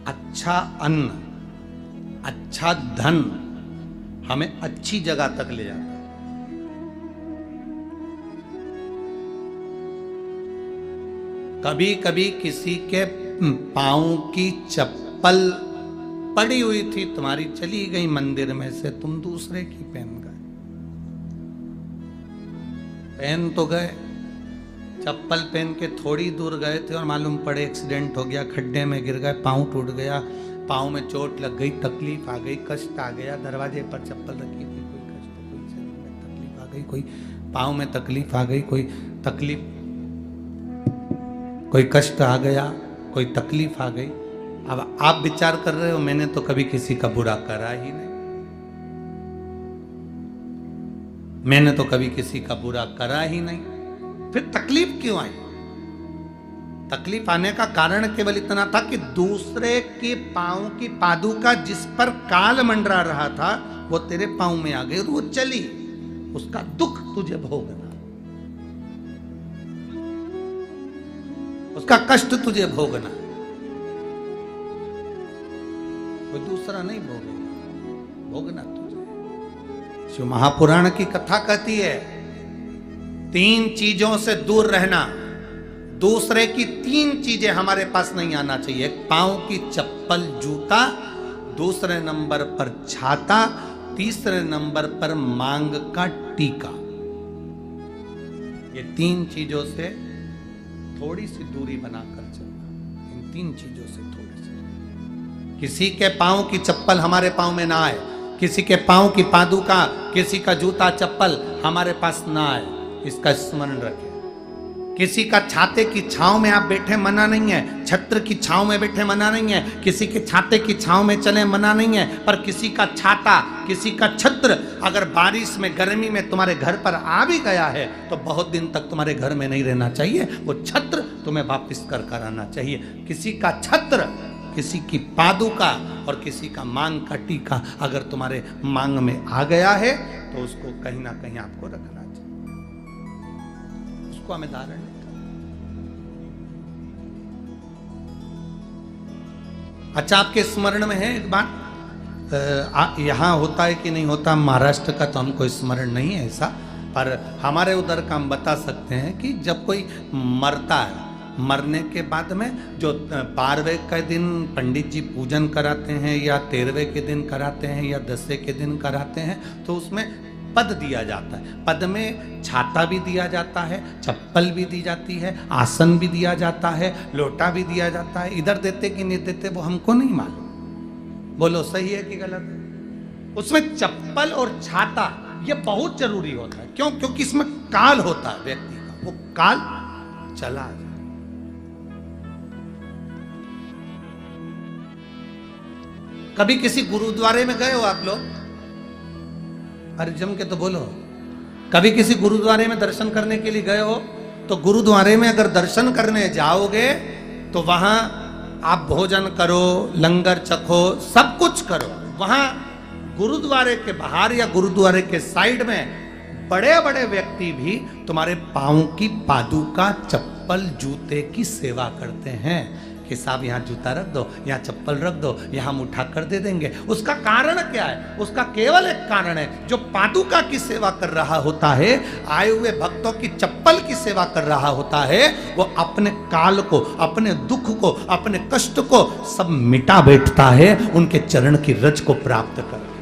अच्छा अन्न, अच्छा धन हमें अच्छी जगह तक ले जाता है। कभी कभी किसी के पांव की चप्पल पड़ी हुई थी, तुम्हारी चली गई मंदिर में से, तुम दूसरे की पहन गए। पहन तो गए, चप्पल पहन के थोड़ी दूर गए थे और मालूम पड़े एक्सीडेंट हो गया, खड्डे में गिर गए, पांव टूट गया, पांव में चोट लग गई, तकलीफ आ गई, कष्ट आ गया। दरवाजे पर चप्पल रखी थी, कोई कष्ट, कोई शरीर में तकलीफ आ गई, कोई पांव में तकलीफ आ गई, कोई तकलीफ, कोई कष्ट आ गया, कोई तकलीफ आ गई। अब आप विचार कर रहे हो मैंने तो कभी किसी का बुरा करा ही नहीं, मैंने तो कभी किसी का बुरा करा ही नहीं, फिर तकलीफ क्यों आई? तकलीफ आने का कारण केवल इतना था कि दूसरे के पांव की पादुका जिस पर काल मंडरा रहा था वो तेरे पांव में आ गई और वो चली, उसका दुख तुझे भोगना, उसका कष्ट तुझे भोगना, कोई दूसरा नहीं भोगेगा, भोगना तुझे। शिव महापुराण की कथा कहती है 3 चीजों से दूर रहना, दूसरे की 3 चीजें हमारे पास नहीं आना चाहिए। एक पांव की चप्पल जूता, दूसरे नंबर पर छाता, तीसरे नंबर पर मांग का टीका। ये 3 चीजों से थोड़ी सी दूरी बनाकर चलना, इन 3 चीजों से थोड़ी सी। किसी के पांव की चप्पल हमारे पांव में ना आए, किसी के पांव की पादुका, किसी का जूता चप्पल हमारे पास ना आए, इसका स्मरण रखें। किसी का छाते की छांव में आप बैठे मना नहीं है, छत्र की छांव में बैठे मना नहीं है, किसी के छाते की छांव में चले मना नहीं है, पर किसी का छाता, किसी का छत्र अगर बारिश में, गर्मी में तुम्हारे घर पर आ भी गया है तो बहुत दिन तक तुम्हारे घर में नहीं रहना चाहिए, वो छत्र तुम्हें वापस कर आना चाहिए। किसी का छत्र, किसी की पादुका और किसी का मांग का टीका अगर तुम्हारे मांग में आ गया है तो उसको कहीं ना कहीं आपको रखना चाहिए, उसको हमें धारण। अच्छा, आपके स्मरण में है एक बात, यहां होता है कि नहीं होता महाराष्ट्र का तो हमको स्मरण नहीं है ऐसा, पर हमारे उधर का हम बता सकते हैं कि जब कोई मरता है, मरने के बाद में जो 12वें के दिन पंडित जी पूजन कराते हैं या 13वें के दिन कराते हैं या 10वें के दिन कराते हैं तो उसमें पद दिया जाता है। पद में छाता भी दिया जाता है, चप्पल भी दी जाती है, आसन भी दिया जाता है, लोटा भी दिया जाता है। इधर देते कि नहीं देते वो हमको नहीं मालूम, बोलो सही है कि गलत है। उसमें चप्पल और छाता ये बहुत जरूरी होता है। क्यों? क्योंकि इसमें काल होता है व्यक्ति का, वो काल चला जाए। कभी किसी गुरुद्वारे में गए हो आप लोग? अरे जम के तो बोलो। कभी किसी गुरुद्वारे में दर्शन करने के लिए गए हो? तो गुरुद्वारे में अगर दर्शन करने जाओगे तो वहां आप भोजन करो, लंगर चखो, सब कुछ करो। वहां गुरुद्वारे के बाहर या गुरुद्वारे के साइड में बड़े बड़े व्यक्ति भी तुम्हारे पांव की पादुका, चप्पल, जूते की सेवा करते हैं कि साहब यहाँ जूता रख दो, यहाँ चप्पल रख दो, यहाँ हम उठा कर दे देंगे। उसका कारण क्या है? उसका केवल एक कारण है, जो पादुका की सेवा कर रहा होता है, आए हुए भक्तों की चप्पल की सेवा कर रहा होता है, वो अपने काल को, अपने दुख को, अपने कष्ट को सब मिटा बैठता है, उनके चरण की रज को प्राप्त कर।